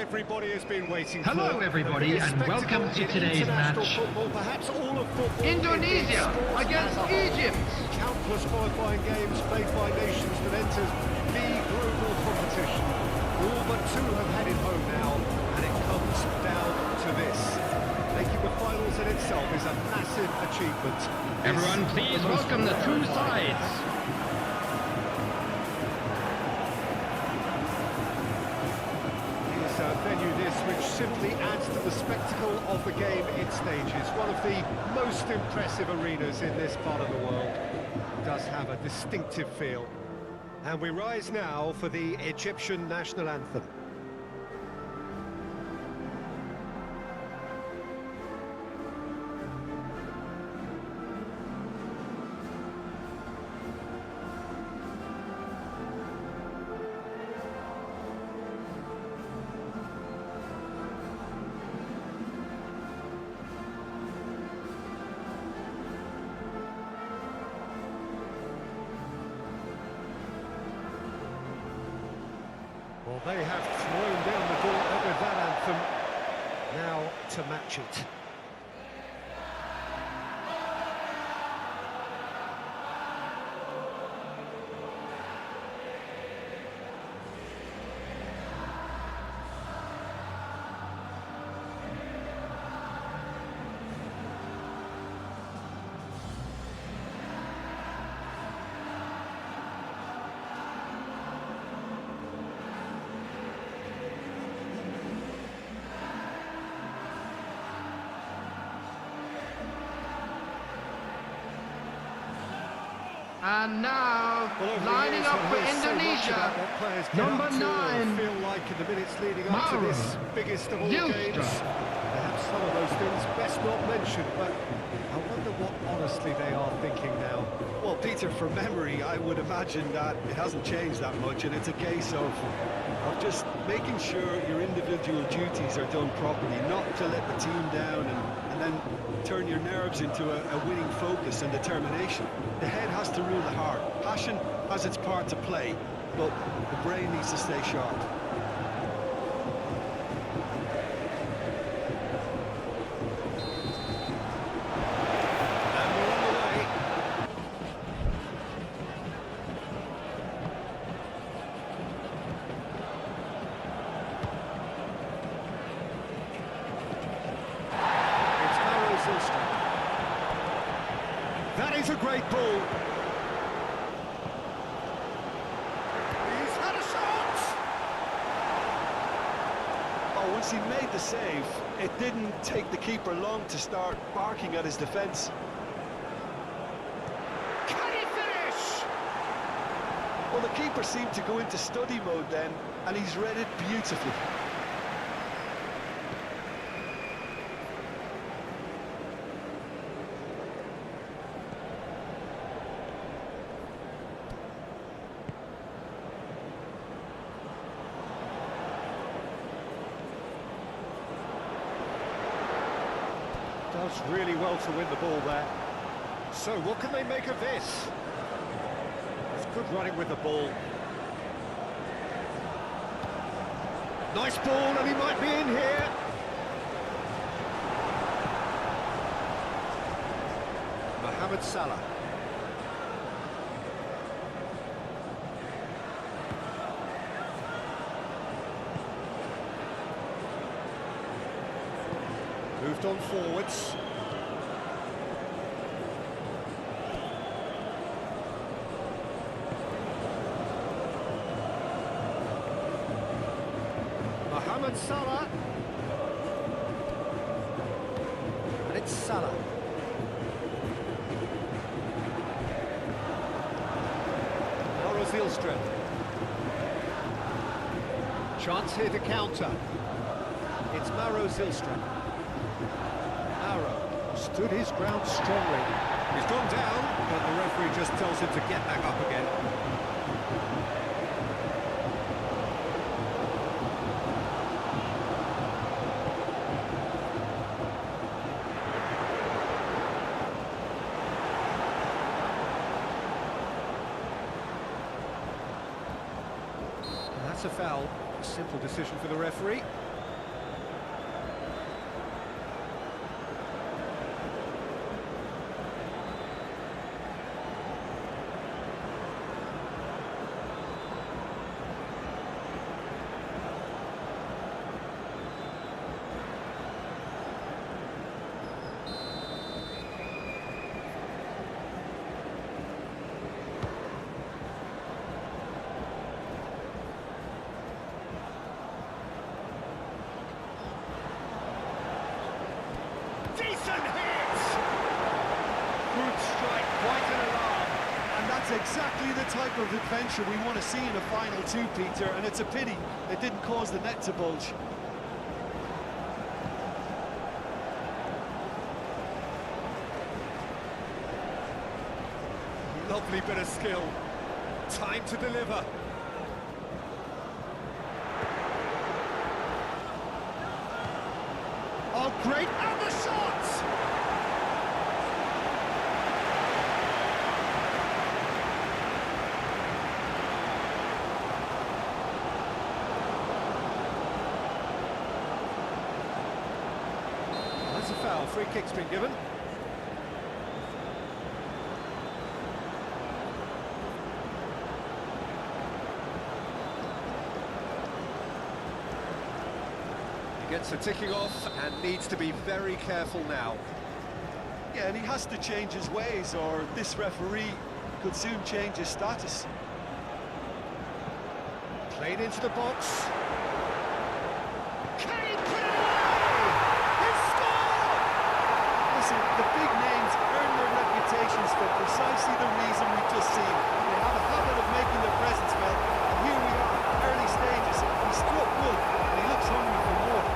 Everybody has been waiting. Hello everybody and welcome to today's match. Indonesia against Egypt. Countless qualifying games played by nations that entered the global competition. All but two have headed home now, and it comes down to this. Making the finals in itself is a massive achievement. Everyone please welcome the two sides. Venue this, which simply adds to the spectacle of the game it stages. One of the most impressive arenas in this part of the world. It does have a distinctive feel. And we rise now for the Egyptian national anthem. Well, they have thrown down the gauntlet with that anthem. Now to match it. And now, lining up for Indonesia, number 9, feel like in the minutes leading up to this biggest of all games. Perhaps some of those things best not mentioned, but I wonder what honestly they are thinking now. Well, Peter, from memory, I would imagine that it hasn't changed that much, and it's a case of just making sure your individual duties are done properly, not to let the team down and then turn your nerves into a winning focus and determination. The head has to rule the heart. Passion has its part to play, but the brain needs to stay sharp. That is a great ball. He's had a shot! Oh, once he made the save, it didn't take the keeper long to start barking at his defence. Can he finish? Well, the keeper seemed to go into study mode then, and he's read it beautifully. Does really well to win the ball there. So what can they make of this? It's good running with the ball. Nice ball, and he might be in here. Mo Salah. Moved on forwards. Mo Salah. And it's Salah. Chance here to counter. It's Mo Salah. Arrow stood his ground strongly. He's gone down, but the referee just tells him to get back up again. And that's a foul. Simple decision for the referee. It's exactly the type of adventure we want to see in a final two, Peter, and it's a pity it didn't cause the net to bulge. Lovely bit of skill. Time to deliver. Oh, great! And the shots! That's a foul. Free kick's been given. Gets a ticking off and needs to be very careful now. Yeah, and he has to change his ways, or this referee could soon change his status. Played into the box. Can he put it away? He scored! Listen, the big names earn their reputations for precisely the reason we've just seen. They have a habit of making their presence felt, and here we are, early stages. He struck good, and he looks hungry for more.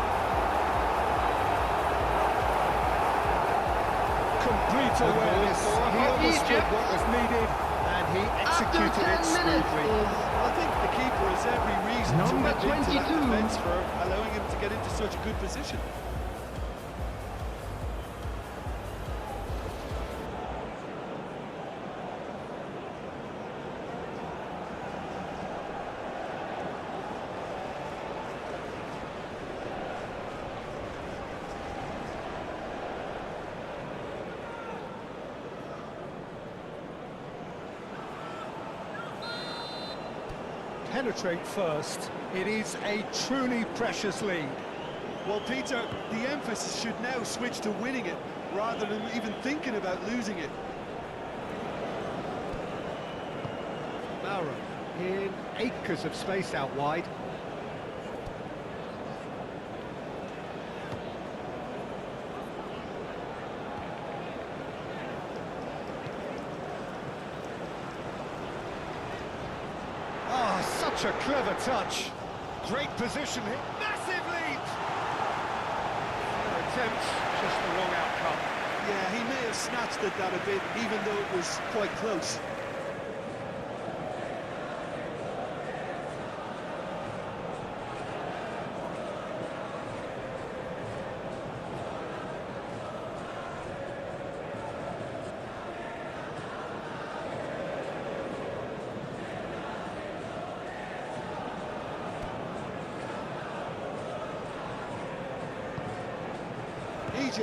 Complete awareness. He understood what was needed, and he executed it smoothly. I think the keeper has every reason to Number look into that 22. defence for allowing him to get into such a good position. Penetrate first. It is a truly precious lead. Well, Peter, the emphasis should now switch to winning it, rather than even thinking about losing it. Mauro in acres of space out wide. Such a clever touch. Great position here. Massive lead! Fair attempt, just the wrong outcome. Yeah, he may have snatched at that a bit, even though it was quite close.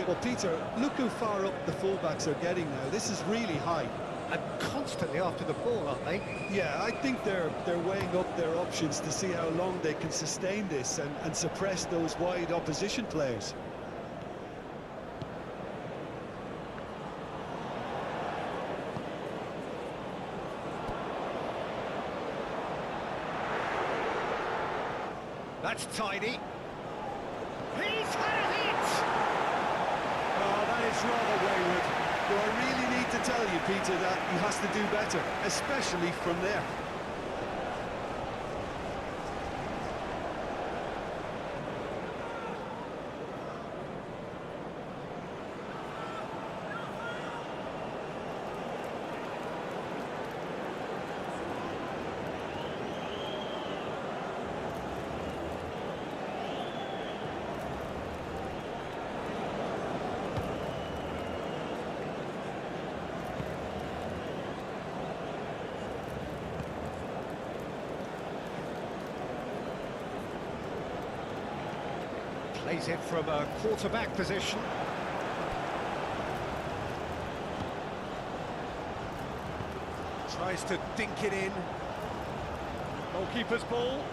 Well, Peter, look how far up the fullbacks are getting now. This is really high. And constantly after the ball, aren't they? Yeah, I think they're weighing up their options to see how long they can sustain this and suppress those wide opposition players. That's tidy. He's had a hit! Oh, that is rather wayward. Do I really need to tell you, Peter, that he has to do better, especially from there? Plays it from a quarterback position. Tries to dink it in. Goalkeeper's ball.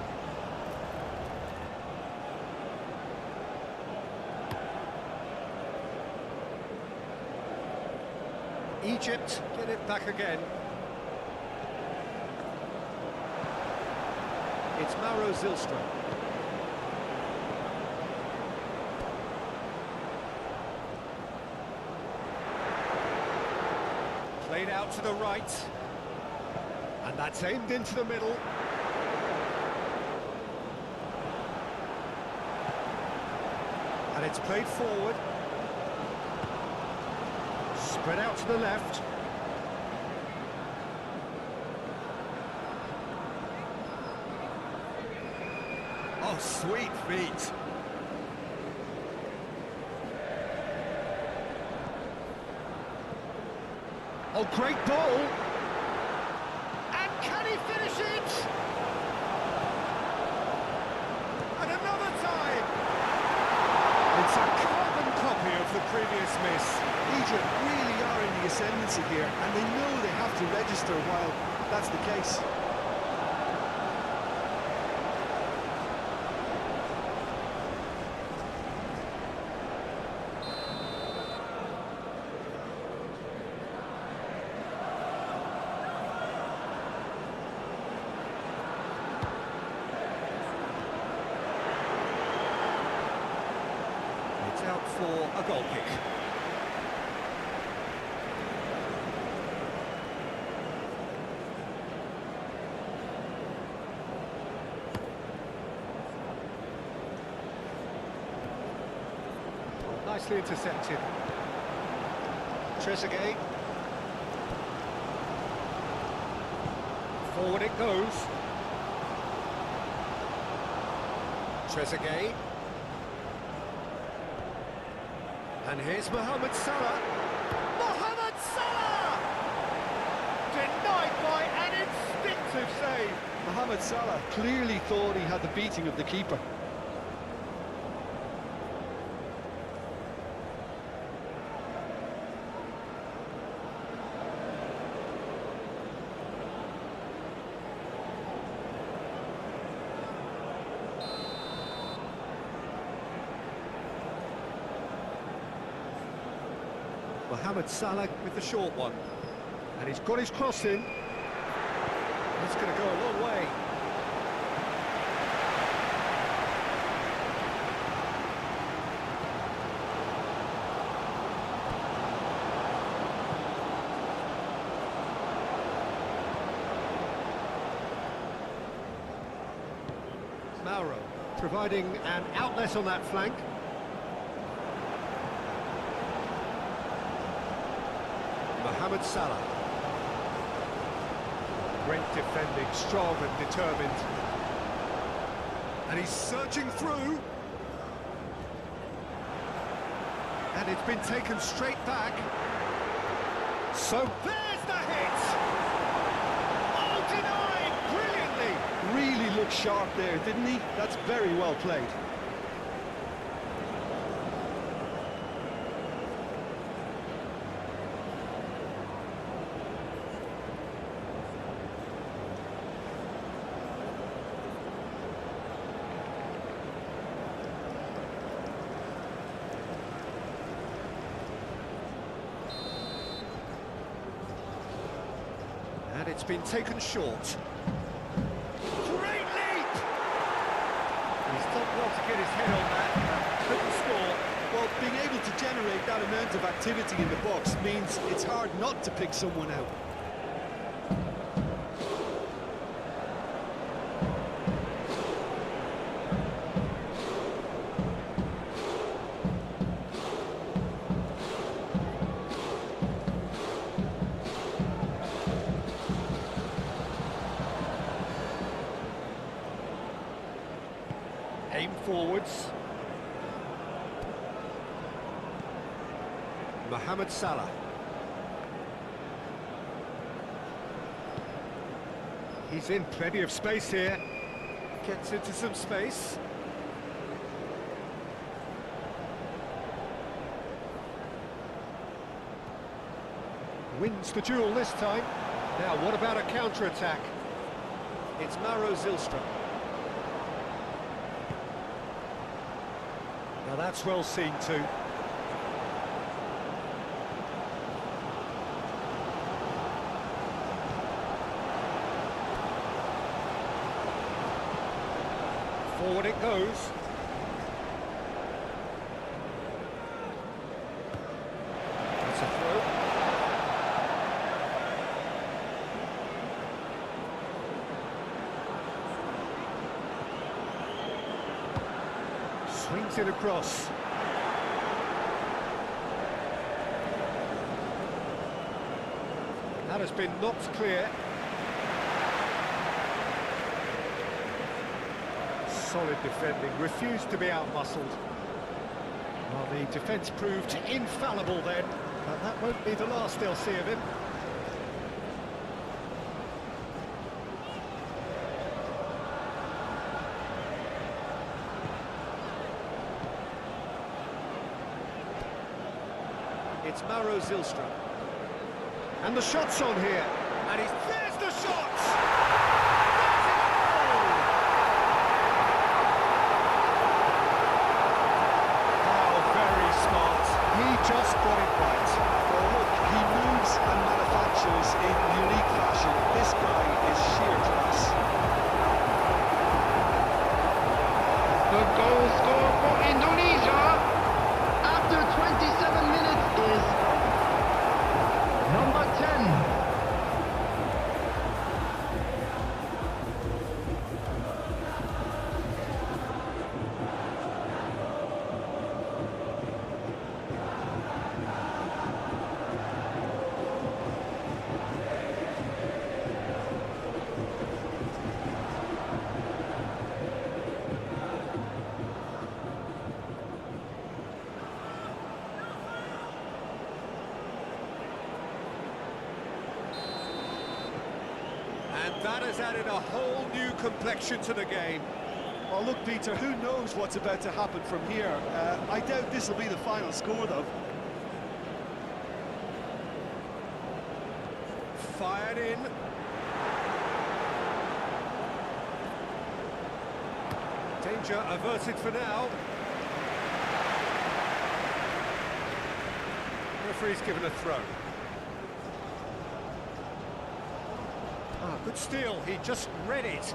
Egypt get it back again. It's Mauro Zilstra. Played out to the right. That's aimed into the middle. And it's played forward. Spread out to the left. Oh, sweet feet. Oh, great ball. And can he finish it? And another time. It's a carbon copy of the previous miss. Egypt really are in the ascendancy here, and they know they have to register while that's the case. It's out for a goal kick. Nicely intercepted. Trezeguet. Forward it goes. Trezeguet. And here's Mohamed Salah. Mohamed Salah! Denied by an instinctive save. Mohamed Salah clearly thought he had the beating of the keeper. Mohamed Salah with the short one. And he's got his cross in. That's going to go a long way. Mauro providing an outlet on that flank. Mohamed Salah. Great defending, strong and determined. And he's surging through. And it's been taken straight back. So there's the hit! Oh, denied brilliantly! Really looked sharp there, didn't he? That's very well played. And it's been taken short. Great leap! He's done well to get his head on that. Couldn't score. Well, being able to generate that amount of activity in the box means it's hard not to pick someone out. Aim forwards. Mohamed Salah. He's in plenty of space here. Gets into some space. Wins the duel this time. Now, what about a counter-attack? It's Mauro Zylstra. Now that's well seen too. Forward it goes. That's a throw. swings it across. That has been knocked clear. Solid defending, refused to be out-muscled. Well, the defence proved infallible then, but that won't be the last they'll see of him. It's Maro Zylstra. And the shot's on here. And there's the shot! There's it all! How very smart. He just got it right. Well, look, he moves and manufactures in unique fashion. This guy is sheer class. The goal score for Indonesia after 27 minutes is number 10. And that has added a whole new complexion to the game. Well, look, Peter, who knows what's about to happen from here? I doubt this will be the final score, though. Fired in. Danger averted for now. Referee's given a throw. Ah, good steal, he just read it.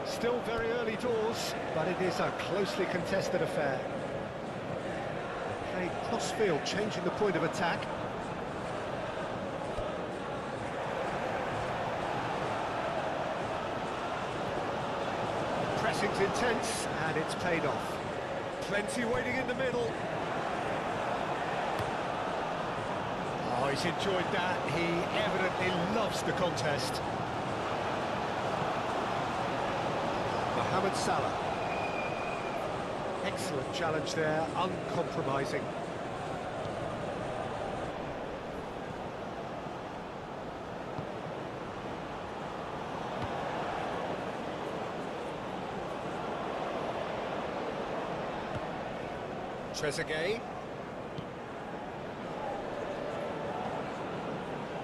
Still very early doors, but it is a closely contested affair. Played cross-field, changing the point of attack. Pressing's intense, and it's paid off. Plenty waiting in the middle. Oh, he's enjoyed that. He evidently loves the contest. Mo Salah. Excellent challenge there, uncompromising. Trezeguet.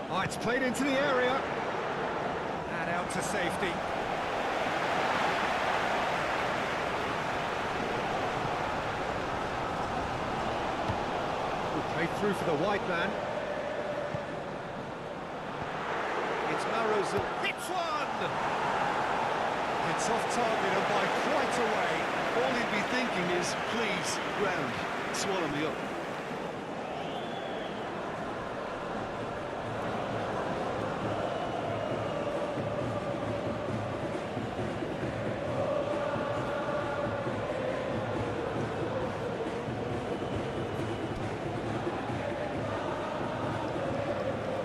Oh, it's played into the area. And out to safety. Played through for the wide man. It's Maro's hits one! It's off target and by quite a way. All he'd be thinking is, please, ground, swallow me up.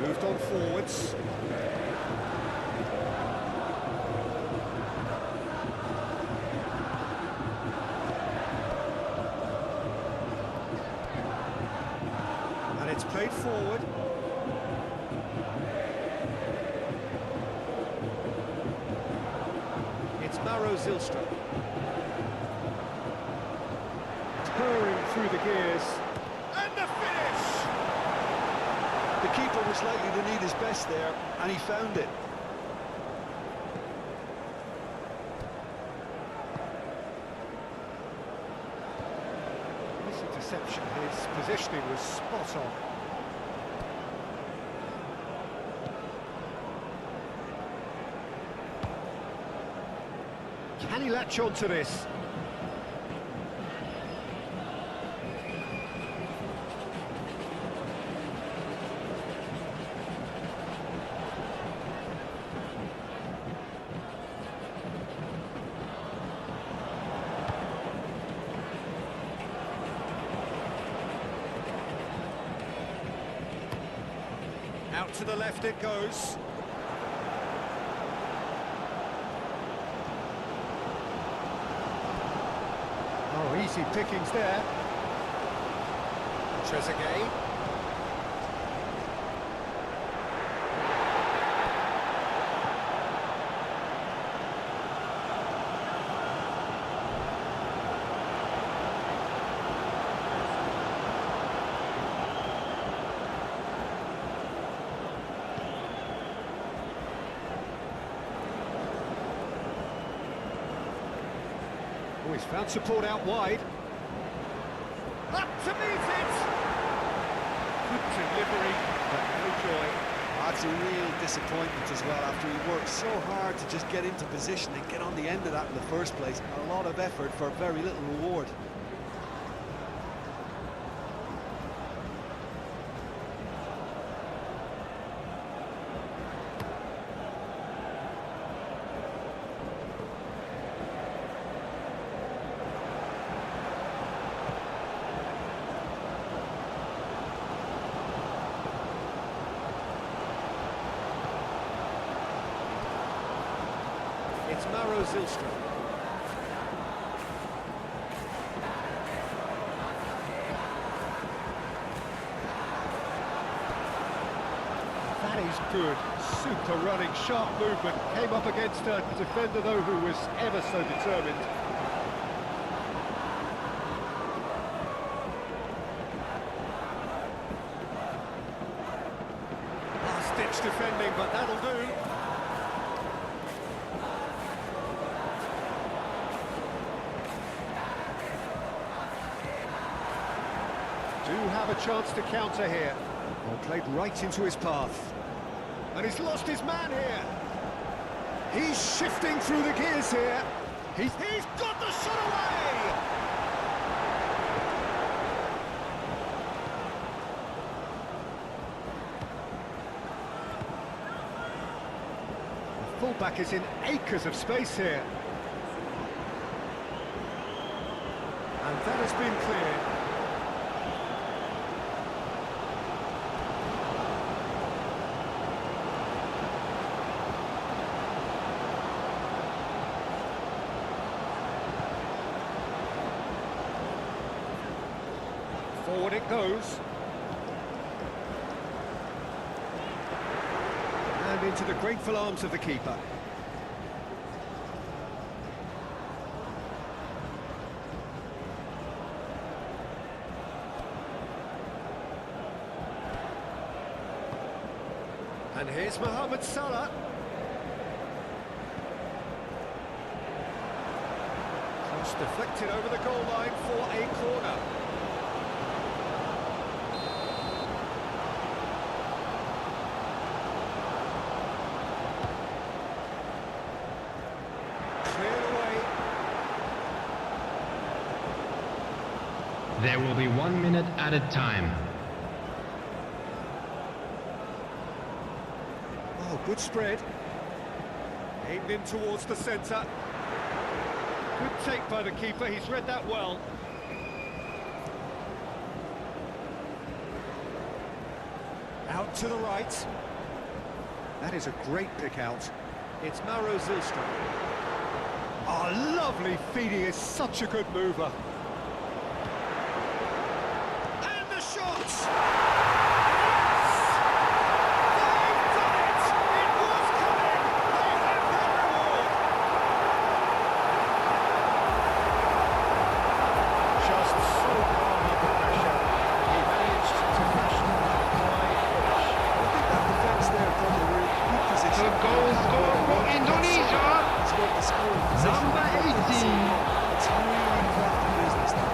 Moved on forwards. And it's played forward. It's Maro Zylstra. Pouring through the gears. And the finish! The keeper was likely to need his best there, and he found it. This interception, his positioning was spot on. Can he latch on to this? Out to the left it goes. Oh, easy pickings there. Trezeguet. Oh, he's found support out wide. Up to meet it! Good delivery, but no joy. That's a real disappointment as well, after he worked so hard to just get into position and get on the end of that in the first place. A lot of effort for very little reward. It's Maro Zilstra. That is good. Super running, sharp movement. Came up against a defender, though, who was ever so determined. Last-ditch defending, but that'll do. Do have a chance to counter here. Well, played right into his path. And he's lost his man here. He's shifting through the gears here. He's got the shot away! The fullback is in acres of space here. And that has been cleared. Forward it goes. And into the grateful arms of the keeper. And here's Mo Salah. Cross deflected over the goal line for a corner. There will be 1 minute at a time. Oh, good spread. Aimed in towards the centre. Good take by the keeper, he's read that well. Out to the right. That is a great pick out. It's Maro Zilstra. Oh, lovely feed, he is such a good mover. Shots! Yes! They've done it! It was coming! They have their reward! Just so calm under pressure. He managed to fashion a high finish. I think that defence there from the really good position. The goal scorer for Indonesia, It's got the score position. number 18. It's really crafty business now.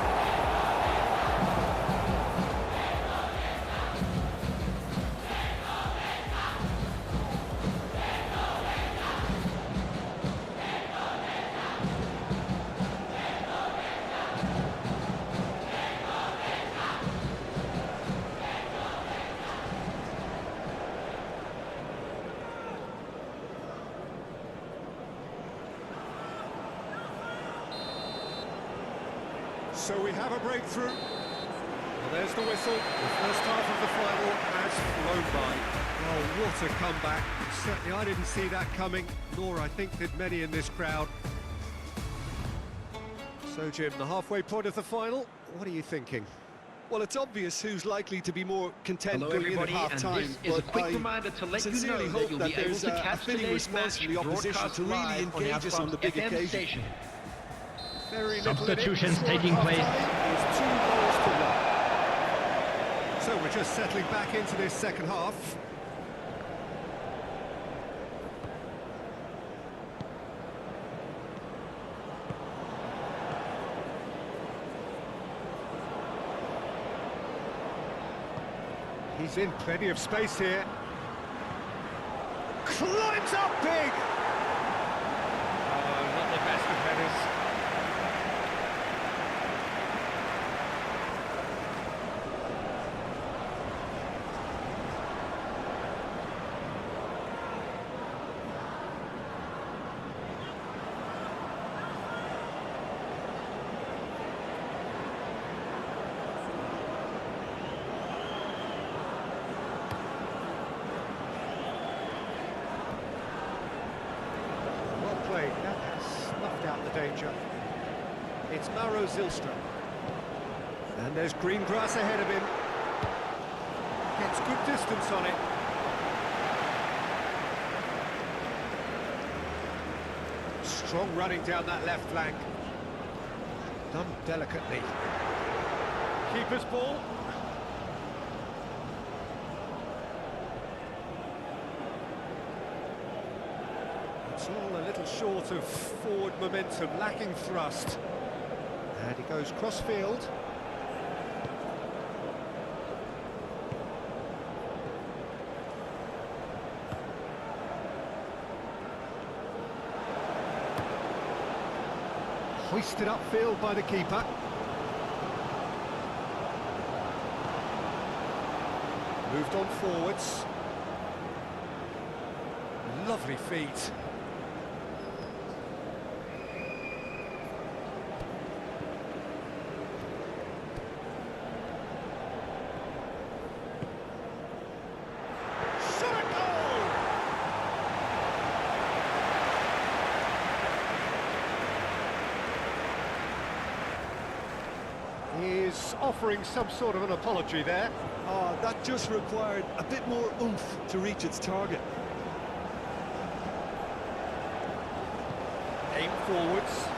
So we have a breakthrough. Well, there's the whistle. The first half of the final has flown by. Oh, what a comeback. Certainly I didn't see that coming, nor I think did many in this crowd. So, Jim, the halfway point of the final, what are you thinking? Well, it's obvious who's likely to be more content Hello, going everybody, in at and half-time, this is a but quick I reminder to let you know sincerely that hope you'll that be able there's to a catch fitting today's response match from the opposition broadcast to really live on engage us on the big FM occasion. station. Very little in it. Substitutions Score at taking place. half-time is 2 goals to 1. So we're just settling back into this second half. He's in plenty of space here. Climbs up big! Oh, not the best of headers. That has snuffed out the danger. It's Maro Zylstra. And there's green grass ahead of him. Gets good distance on it. Strong running down that left flank. Done delicately. Keeper's ball. It's all a little short of forward momentum, lacking thrust. And he goes cross-field. Hoisted upfield by the keeper. Moved on forwards. Lovely feet. He's offering some sort of an apology there. Oh, that just required a bit more oomph to reach its target. Aim forwards.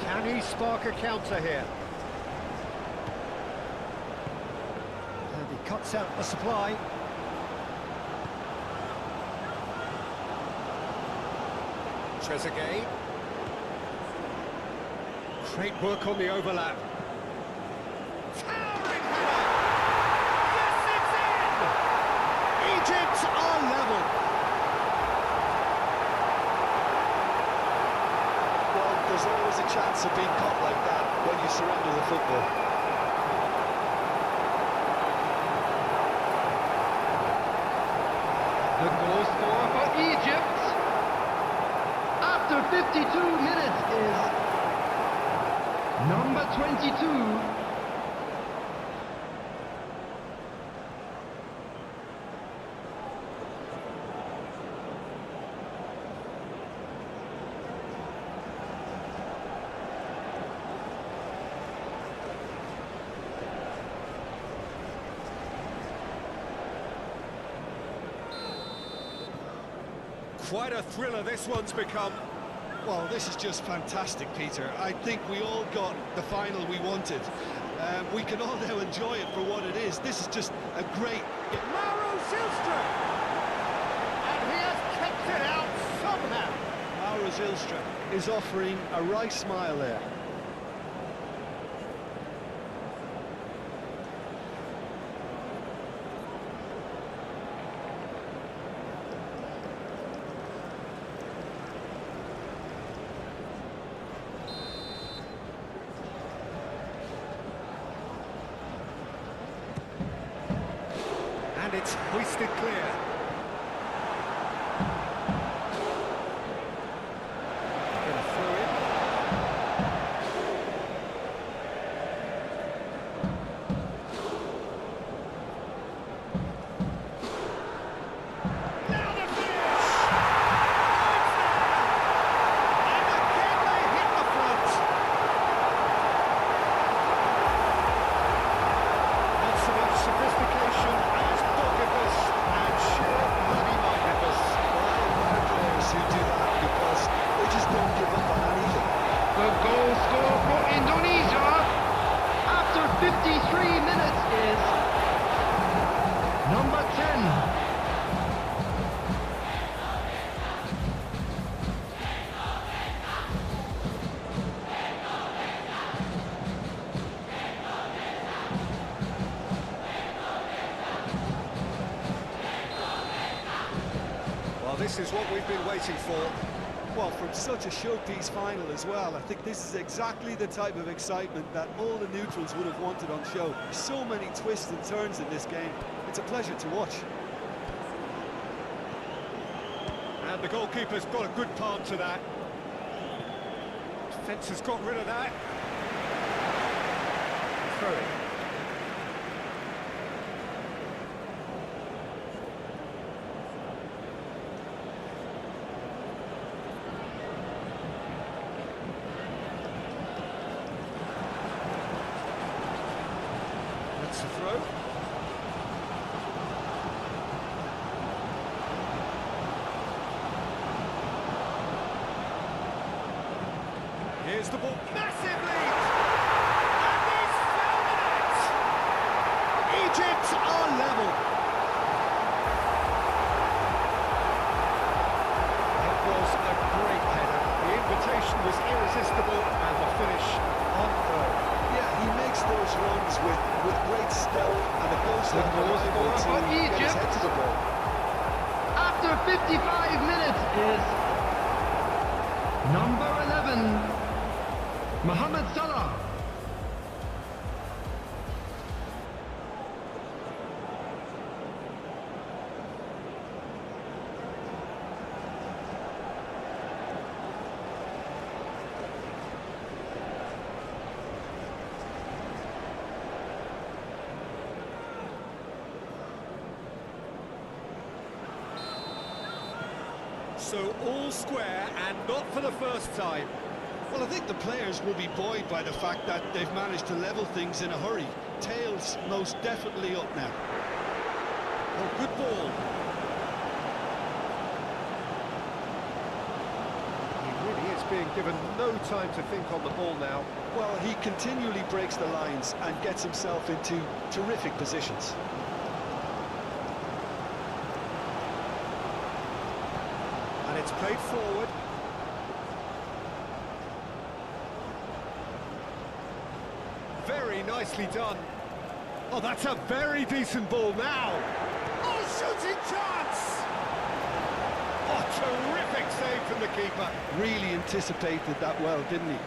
Can he spark a counter here? And he cuts out the supply. Trezeguet. Great work on the overlap. Towering header! Yes, it's in! Egypt are level. Well, there's always a chance of being caught like that when you surrender the football. The goal scorer for Egypt after 52 minutes is number 22. Quite a thriller this one's become. Well, this is just fantastic, Peter. I think we all got the final we wanted. We can all now enjoy it for what it is. This is just a great... Maro Zylstra! And he has kept it out somehow. Mauro Zylstra is offering a wry smile there. And it's hoisted clear. Gonna throw in. this is what we've been waiting for. Well, from such a showpiece final as well, I think this is exactly the type of excitement that all the neutrals would have wanted on show. So many twists and turns in this game. It's a pleasure to watch. And the goalkeeper's got a good palm to that. Defence has got rid of that. Throw it. That's a throw. Here's the ball, massive lead! And he's found the net! Egypt are level. It was a great header. The invitation was irresistible and the finish unearned. Yeah, he makes those runs with great stealth and a goal line reliable to get his head to the ball. After 55 minutes is number 11, Mo Salah. So all square and not for the first time. Well, I think the players will be buoyed by the fact that they've managed to level things in a hurry. Tails most definitely up now. Oh, good ball. He really is being given no time to think on the ball now. Well, he continually breaks the lines and gets himself into terrific positions. And it's played forward. Very nicely done. Oh, that's a very decent ball now. Oh, shooting chance! Oh, terrific save from the keeper. Really anticipated that well, didn't he?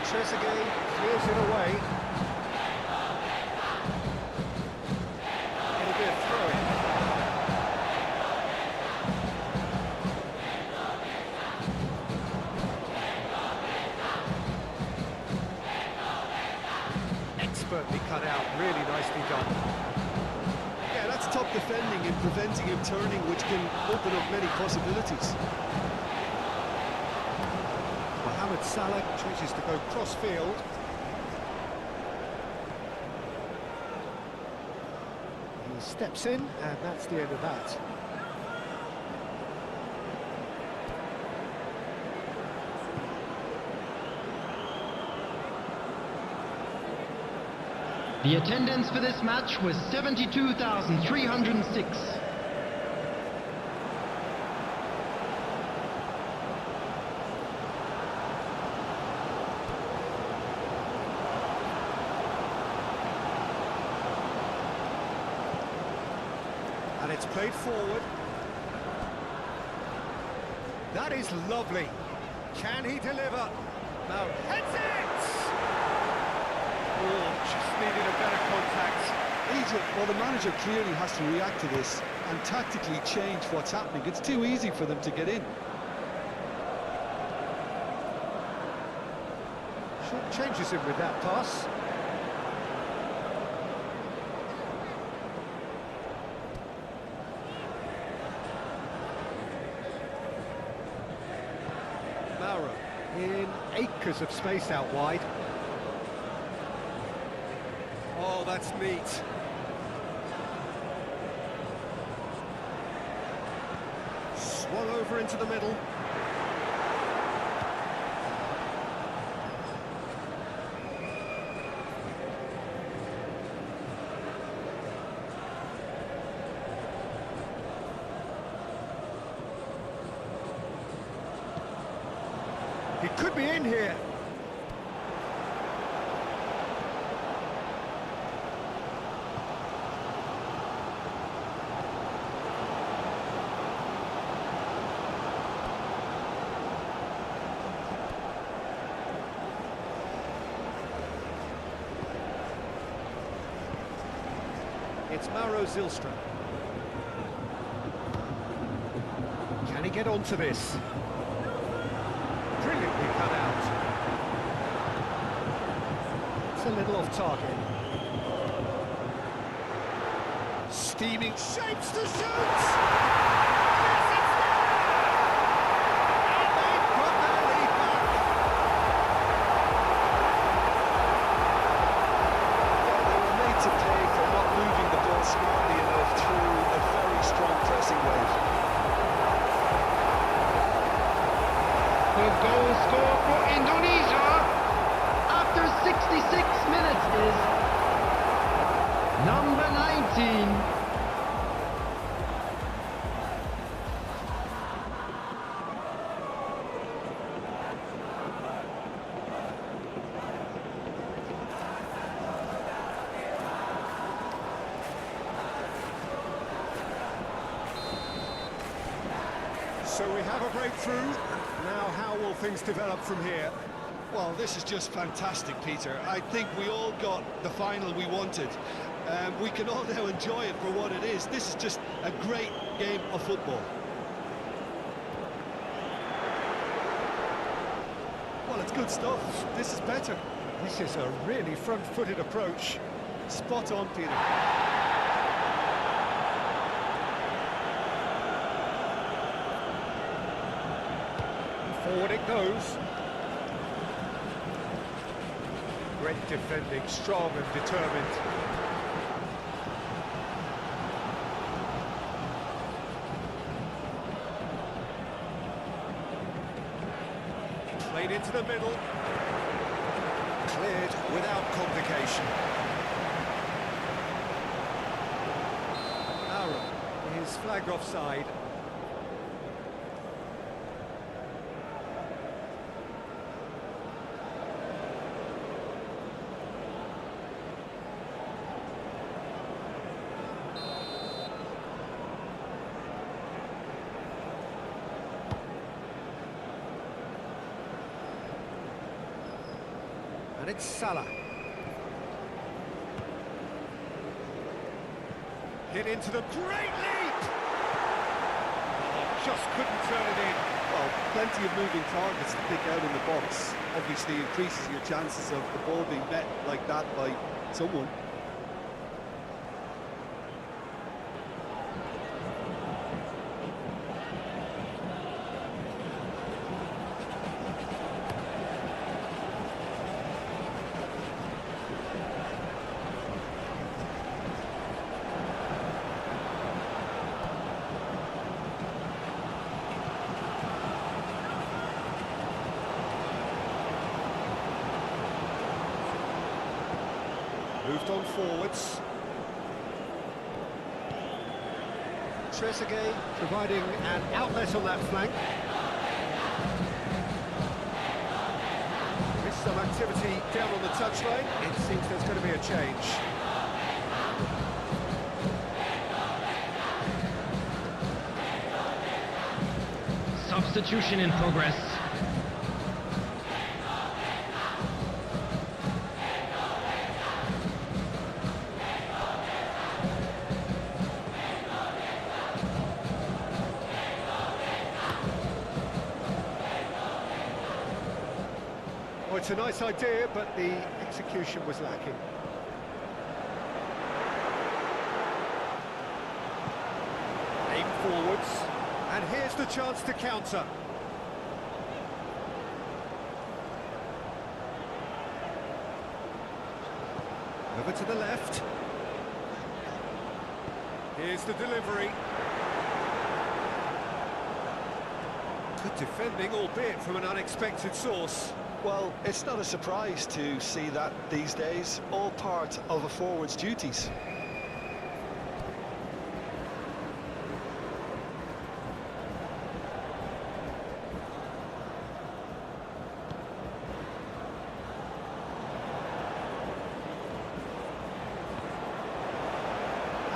Trezeguet clears it away. It'll be a throw-in. Expertly cut out, really nicely done. Yeah, that's top defending and preventing him turning, which can open up many possibilities. Mo Salah chooses to go cross-field. He steps in, and that's the end of that. The attendance for this match was 72,306. And it's played forward. That is lovely. Can he deliver? No. Heads it! Oh, just needed a better contact. Egypt, well, the manager clearly has to react to this and tactically change what's happening. It's too easy for them to get in. Short changes him with that pass. In acres of space out wide. Oh, that's neat. Swung over into the middle. be in here. It's Mauro Zilstra. Can he get onto this? Brilliantly cut out. It's a little off target. Steaming shapes to shoot! Yes, it's there! And they've got their lead back. They were made to pay for not moving the ball smartly enough through a very strong pressing wave. The goal score for Indonesia after 66 minutes is number 19. So we have a breakthrough. Now how will things develop from here? Well, this is just fantastic, Peter. I think we all got the final we wanted. We can all now enjoy it for what it is. This is just a great game of football. Well, it's good stuff. This is better. This is a really front-footed approach. Spot on, Peter. Forward it goes. Great defending, strong and determined. Played into the middle. Cleared without complication. Aaron is flagged offside. And it's Salah. Hit into the great lead! Oh, just couldn't turn it in. Well, plenty of moving targets to pick out in the box. Obviously increases your chances of the ball being met like that by someone. Moved on forwards. Trezeguet providing an outlet on that flank. With some activity down on the touchline, it seems there's going to be a change. Substitution in progress. Oh, it's a nice idea, but the execution was lacking. Aim forwards, and here's the chance to counter. Over to the left. Here's the delivery. Good defending, albeit from an unexpected source. Well, it's not a surprise to see that these days, all part of a forward's duties.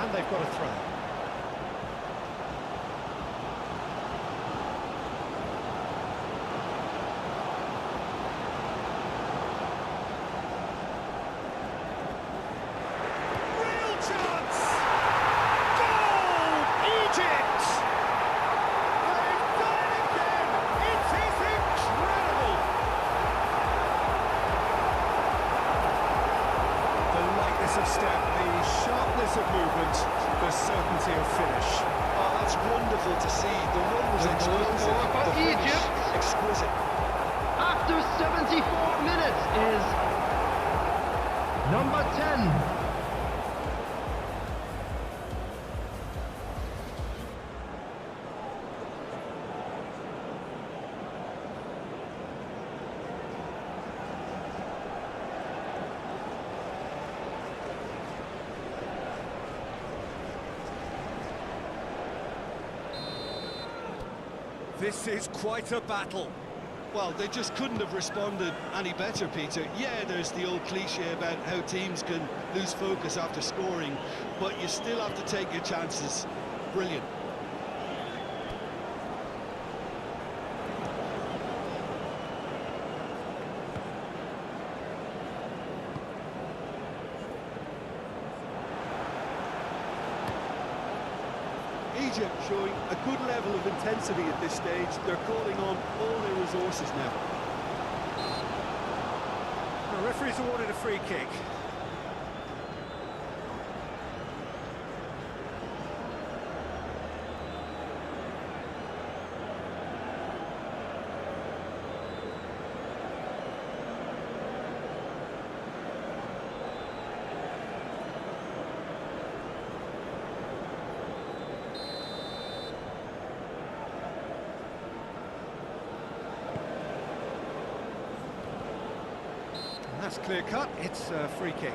And they've got a throw. Real chance! Goal! Egypt! They've done it again! It is incredible! The lightness of step, the sharpness of movement, the certainty of finish. Oh, that's wonderful to see. The run was The goal explosive, scorer for the finish Egypt. exquisite. After 74 minutes is number 10. This is quite a battle. Well, they just couldn't have responded any better, Peter. Yeah, there's the old cliche about how teams can lose focus after scoring, but you still have to take your chances. Brilliant. Egypt showing a good level of intensity at this stage. They're calling on all their resources now. The referee's awarded a free kick. That's clear cut, it's a free kick.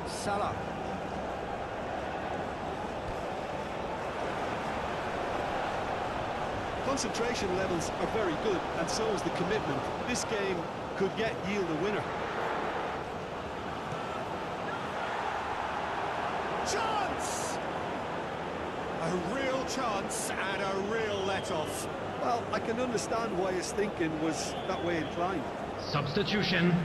Salah. Concentration levels are very good, and so is the commitment. This game could yet yield a winner. Chance! A real chance and a real let-off. Well, I can understand why his thinking was that way inclined. Substitution.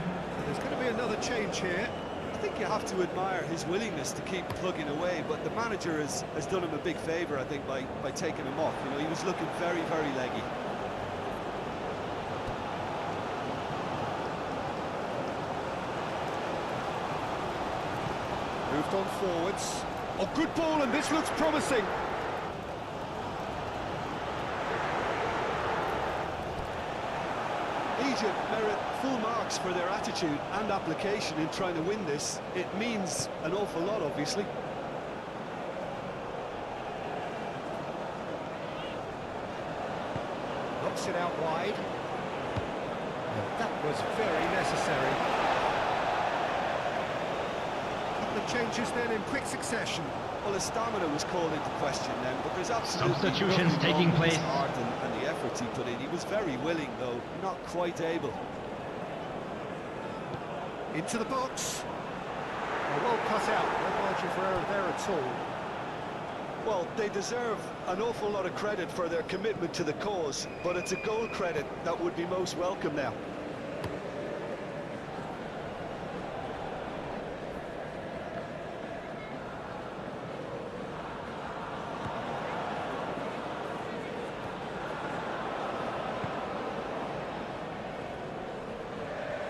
There's going to be another change here. I think you have to admire his willingness to keep plugging away, but the manager has done him a big favour, I think, by taking him off. You know, he was looking very, very leggy. Moved on forwards. Oh, good ball, and this looks promising. Egypt merit full marks for their attitude and application in trying to win this. It means an awful lot, obviously. Knocks it out wide. That was very necessary. Couple of changes then in quick succession. Well, his stamina was called into question then, but there's absolutely Substitutions nothing taking wrong with his place. heart and the efforts he put in. He was very willing, though, not quite able. Into the box. Well cut out, no margin for error there at all. Well, they deserve an awful lot of credit for their commitment to the cause, but it's a goal credit that would be most welcome now.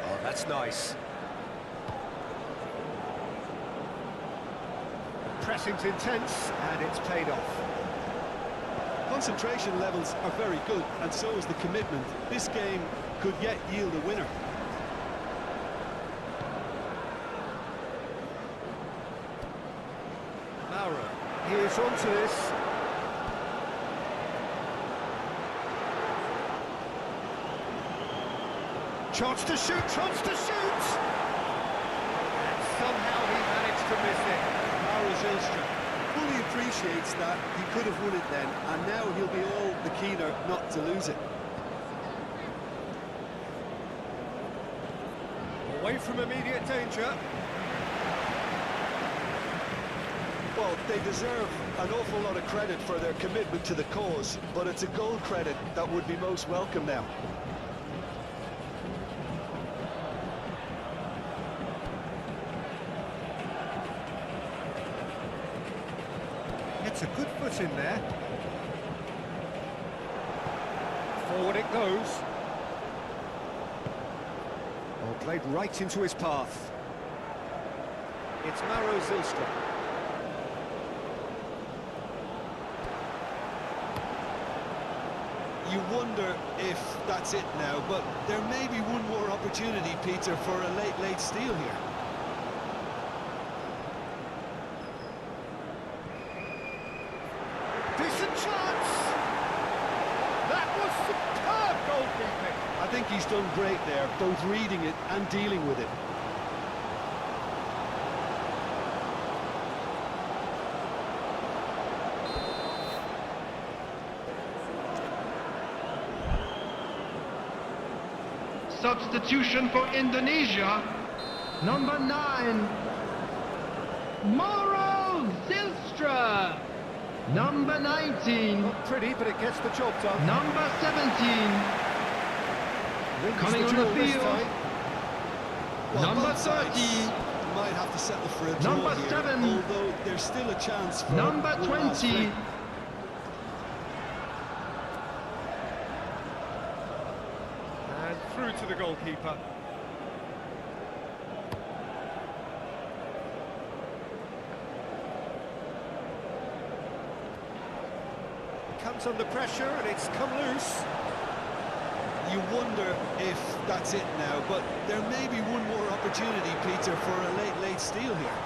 Oh, that's nice. Pressing's intense, and it's paid off. Concentration levels are very good, and so is the commitment. This game could yet yield a winner. He is onto this. Chance to shoot, chance to shoot! And somehow he managed to miss it. Mauro Zylstra fully appreciates that he could have won it then, and now he'll be all the keener not to lose it. Away from immediate danger. Well, they deserve an awful lot of credit for their commitment to the cause, but it's a goal credit that would be most welcome now. Gets a good foot in there. Forward it goes. Well, played right into his path. It's Mauro Zylstra. You wonder if that's it now, but there may be one more opportunity, Peter, for a late steal here. Decent chance! That was superb goalkeeping! I think he's done great there, both reading it and dealing with it. Substitution for Indonesia. Number 9, Mauro Zylstra. Number 19, Not pretty, but it gets the job done. number 17, Wins coming on duel the this field. time. Well, Number both sides 30. might have to settle for a draw Number here, 7. although there's still a chance for number one last 20, flick. And through to the goalkeeper. Comes under pressure and it's come loose. You wonder if that's it now, but there may be one more opportunity, Peter, for a late steal here.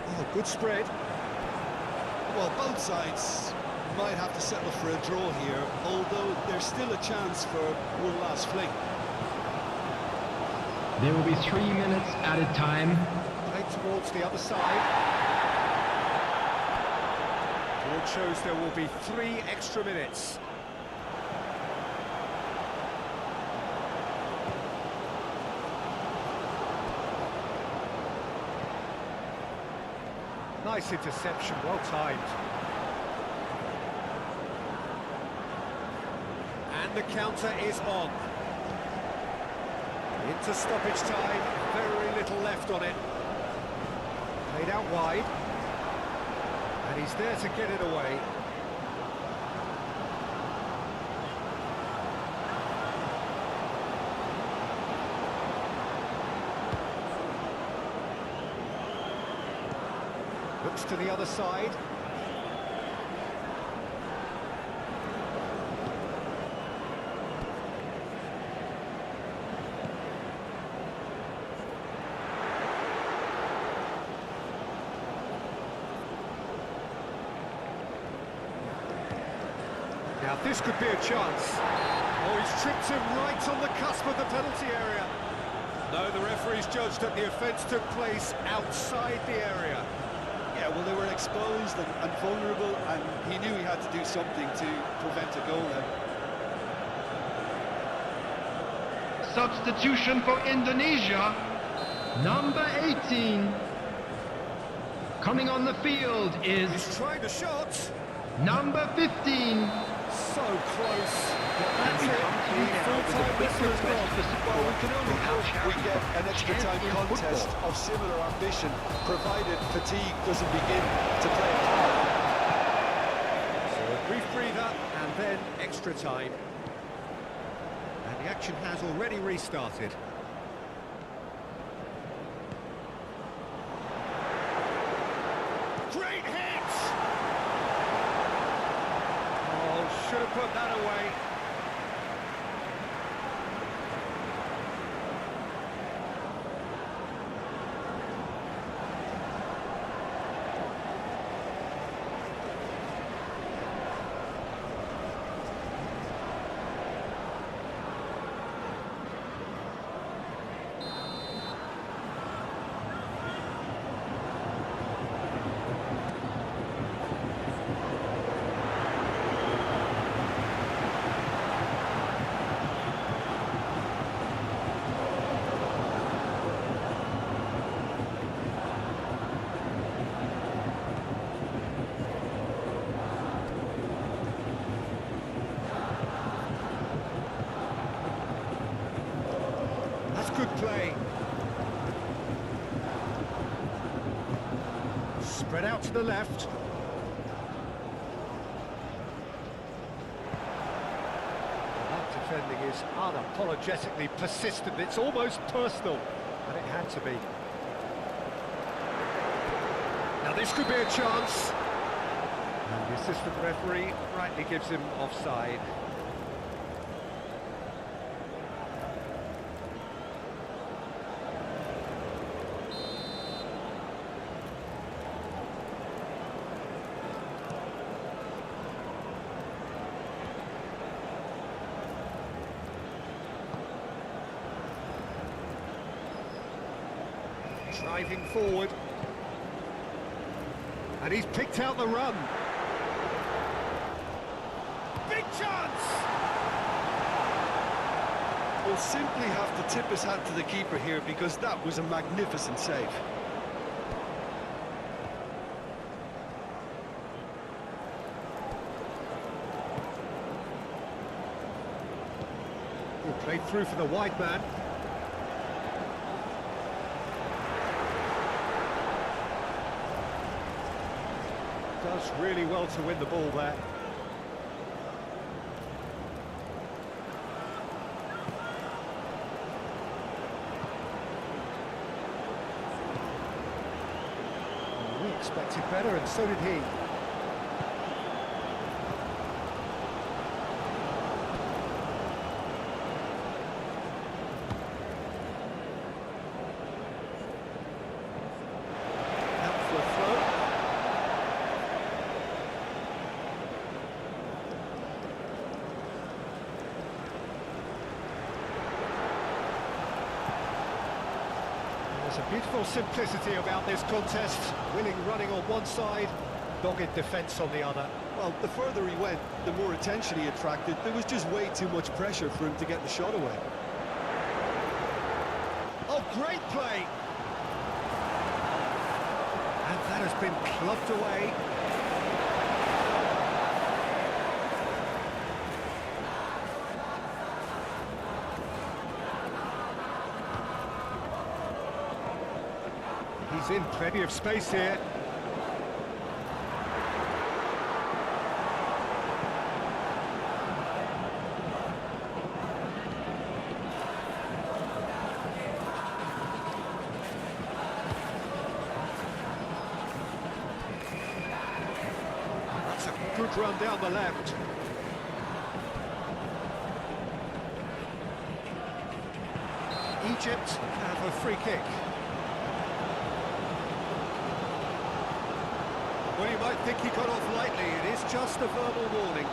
Oh, good spread. Well, both sides might have to settle for a draw here, although there's still a chance for one last fling. there will be 3 minutes added time. Played towards the other side. Board shows there will be 3 extra minutes. Nice interception, well timed. And the counter is on. Into stoppage time, very little left on it. Played out wide. And he's there to get it away. Looks to the other side. Now this could be a chance. Oh, he's tripped him right on the cusp of the penalty area. No, the referee's judged that the offence took place outside the area. Yeah, well, they were exposed and vulnerable, and he knew he had to do something to prevent a goal then. Substitution for Indonesia. Number 18, coming on the field is He's tried a shot. number 15. So close. But that's we it. come to you The now full-time with a quick whistle is request gone. for support. Well, we can only We'll have hope we charity get an extra time champion contest football. of similar ambition, provided fatigue doesn't begin to play a part. So a brief breather and then extra time. And the action has already restarted. Great hit! Oh, should have put that away. Good play. Spread out to the left. That defending is unapologetically persistent. It's almost personal, and it had to be. Now this could be a chance. And the assistant referee rightly gives him offside. Driving forward, and he's picked out the run. Big chance! We'll simply have to tip his hat to the keeper here, because that was a magnificent save. Played through for the wide man. Does really well to win the ball there. We expected better, and so did he. There's a beautiful simplicity about this contest. Willing running on one side, dogged defence on the other. Well, the further he went, the more attention he attracted. There was just way too much pressure for him to get the shot away. Oh, great play! And that has been clubbed away. He's in plenty of space here. That's a good run down the left. Egypt have a free kick. Well, you might think he got off lightly. It is just a verbal warning.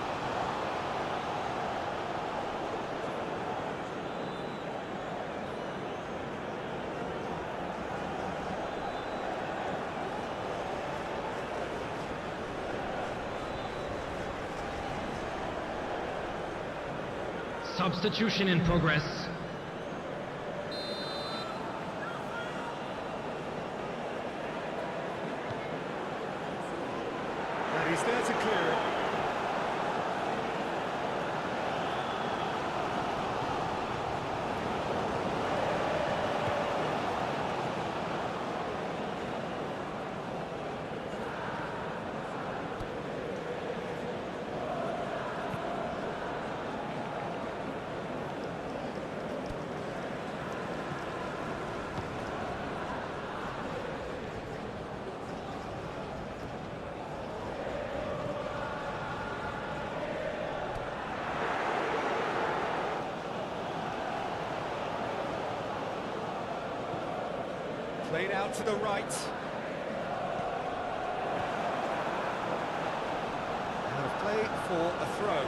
Substitution in progress. He's there to clear it. Played out to the right. Out of play for a throw.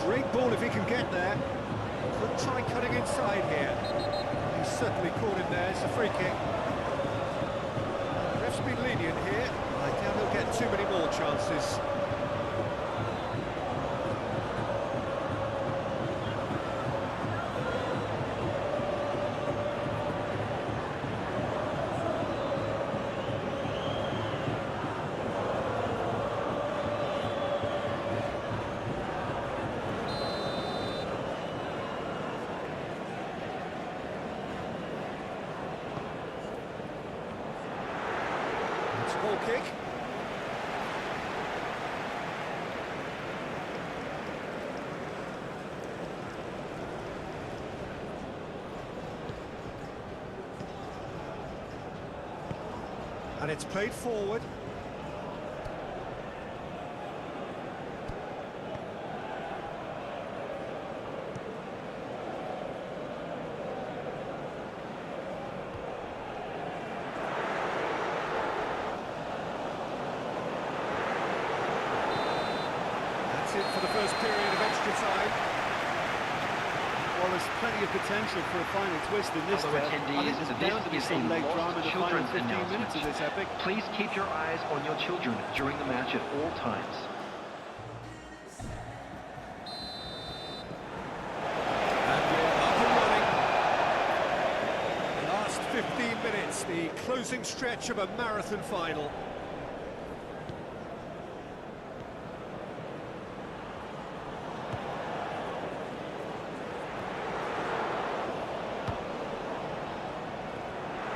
Great ball if he can get there. Could try cutting inside here. He's certainly caught him there. It's a free kick. Ref's been lenient here. I doubt he'll get too many more chances. Ball kick. And it's played forward. It for the first period of extra time. Well, there's plenty of potential for a final twist in this. Hello, attendees. There's This bound to be is some a late drama in the final children's 15 announcement. minutes of this epic. Please keep your eyes on your children during the match at all times. And we're up and running. Last 15 minutes, the closing stretch of a marathon final.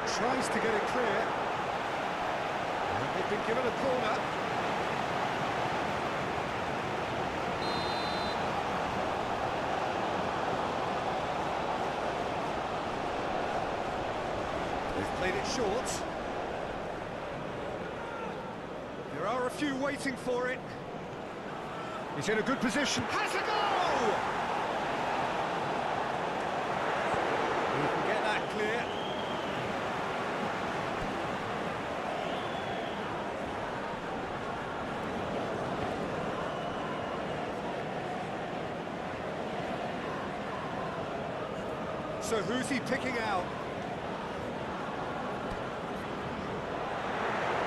Tries to get it clear. And they've been given a corner. They've played it short. There are a few waiting for it. He's in a good position. Has a goal! He can get that clear. So who's he picking out?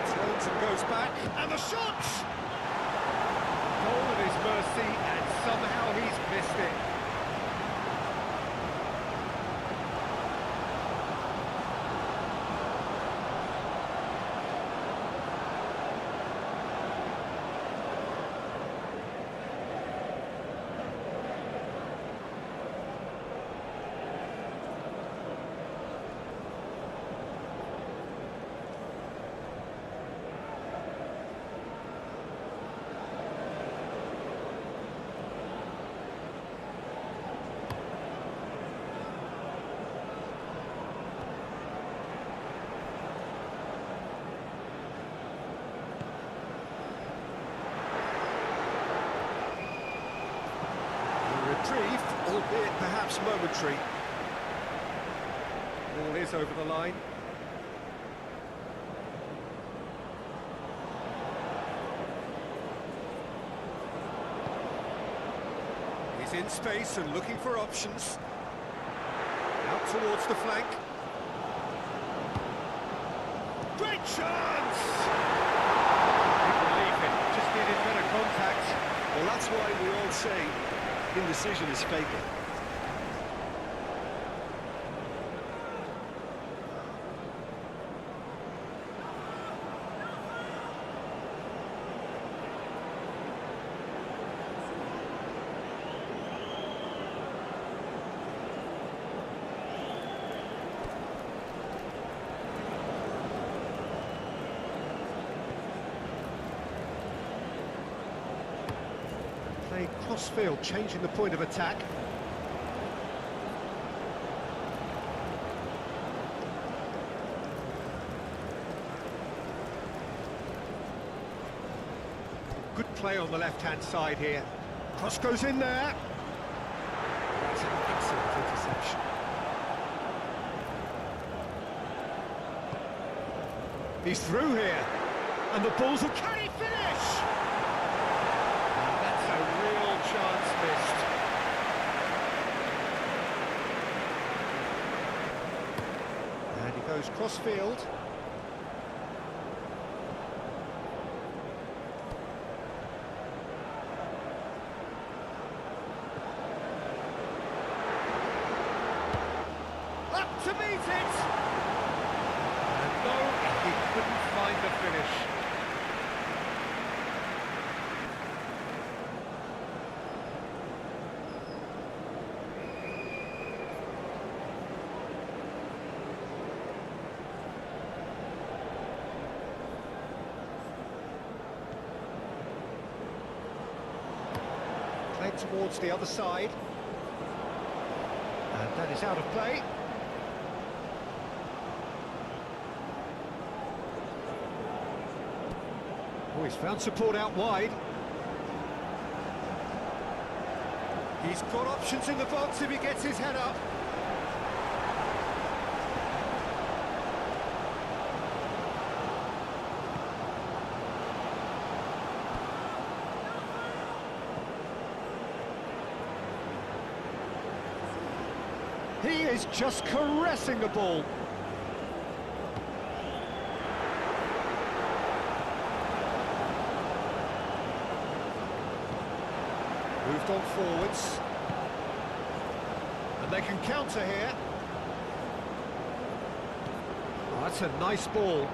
Turns and goes back, and the shot! Goal at his mercy, and somehow he's missed it. Retrieved, albeit perhaps momentary. Ball is over the line. He's in space and looking for options. Out towards the flank. Great chance! Big relief, it just needed better contact. Well, that's why we all say indecision is fatal. cross-field, changing the point of attack. Good play on the left-hand side here. Cross goes in there. That's an excellent interception. He's through here, and the balls will carry finish! And that's a real chance missed. And he goes cross-field. Up to meet it! And no, he couldn't find the finish. Played towards the other side. And that is out of play. Oh, he's found support out wide. He's got options in the box if he gets his head up. He is just caressing the ball. Moved on forwards. And they can counter here. Oh, that's a nice ball.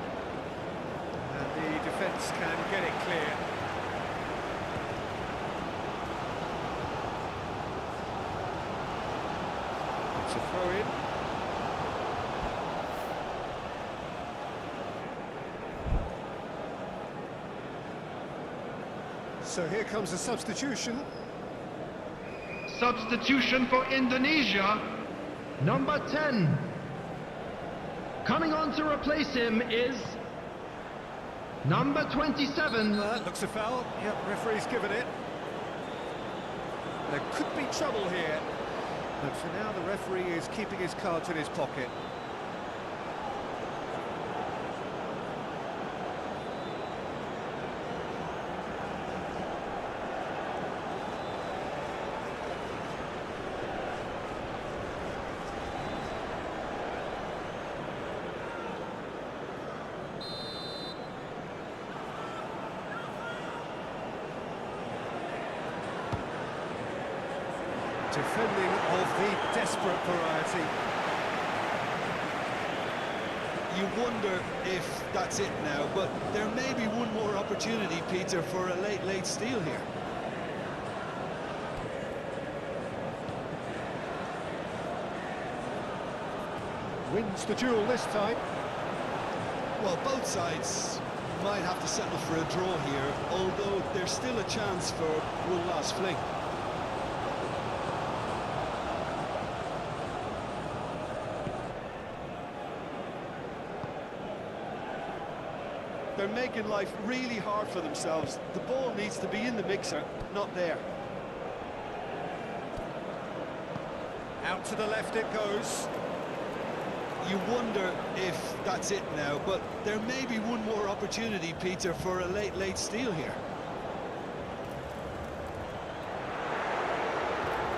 And the defence can get it clear. It's a throw-in. So here comes a substitution. Substitution for Indonesia, number 10. Coming on to replace him is number 27. Looks a foul. Yep, referee's given it. There could be trouble here. But for now, the referee is keeping his cards in his pocket. Defending of the desperate variety. You wonder if that's it now, but there may be one more opportunity, Peter, for a late steal here. Wins the duel this time. Well, both sides might have to settle for a draw here, although there's still a chance for one last fling. They're making life really hard for themselves. The ball needs to be in the mixer, not there. Out to the left it goes. You wonder if that's it now, but there may be one more opportunity, Peter, for a late steal here.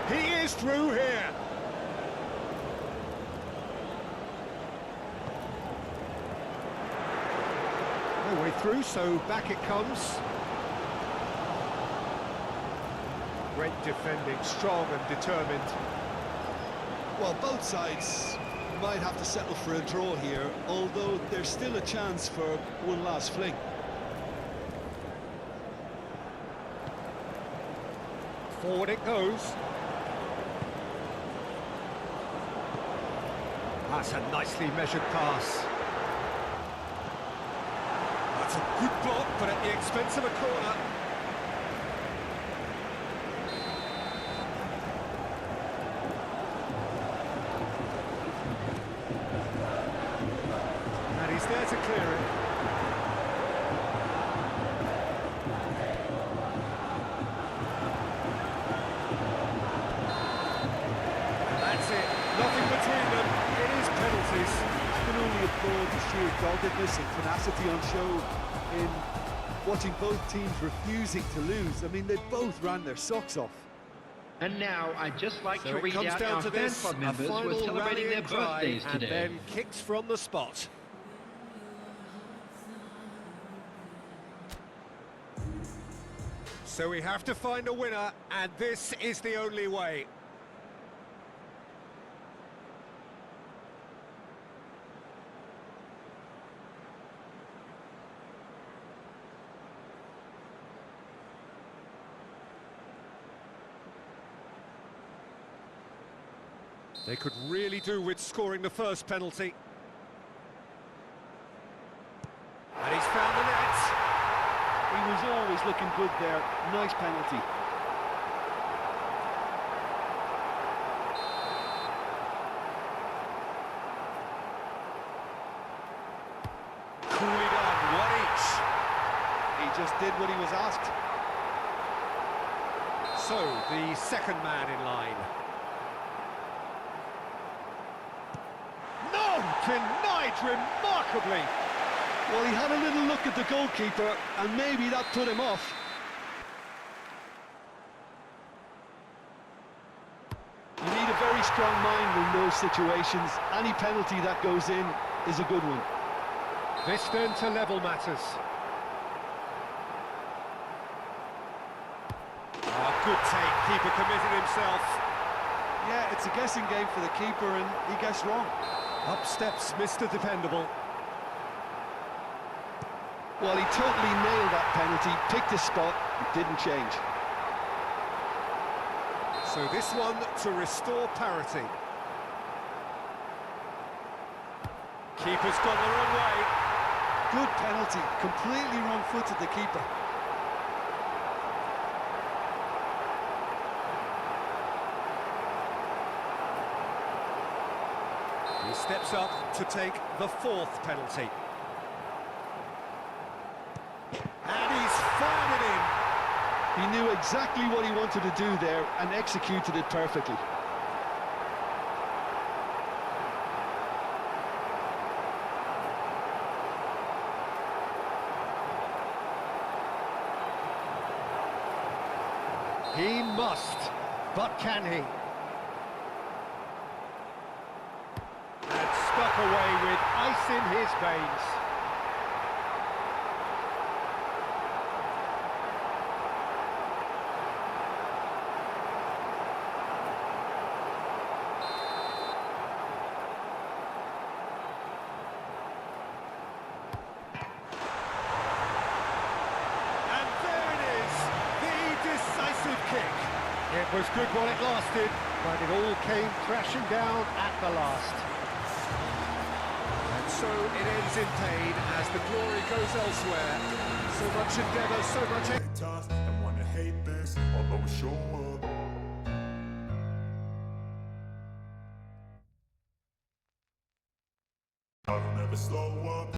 He is through here. No way through, so back it comes. Great defending, strong and determined. Well, both sides might have to settle for a draw here, although there's still a chance for one last fling. Forward it goes. That's a nicely measured pass. That's a good block, but at the expense of a corner. That's it, nothing between them. It is penalties. I can only applaud the sheer doggedness and tenacity on show in watching both teams refusing to lose. I mean, they both ran their socks off. And now I'd just like So to it read comes out down our to fan this, club a members who are final celebrating their rallying cry, birthdays and today. then kicks from the spot. So we have to find a winner, and this is the only way. They could really do with scoring the first penalty. And he's found the net. He was always looking good there. Nice penalty. Coolly done, one each. He just did what he was asked. So, the second man in line. No! Denied remarkably! Well, he had a little look at the goalkeeper, and maybe that put him off. You need a very strong mind in those situations. Any penalty that goes in is a good one. This then to level matters. Ah, good take, keeper committed himself. Yeah, it's a guessing game for the keeper, and he guessed wrong. Up steps Mr. Dependable. Well, he totally nailed that penalty, picked his spot, it didn't change. So this one to restore parity. Keeper's gone the wrong way. Good penalty, completely wrong-footed the keeper. He steps up to take the fourth penalty. And he's fired it in. He knew exactly what he wanted to do there and executed it perfectly. He must, but can he? And stuck away with ice in his veins. And there it is, the decisive kick. It was good while it lasted, but it all came crashing down at the last. And so it ends in pain as the glory goes elsewhere. So much endeavour, so much... Tough and wanna hate this, although we show up. I don't ever slow up.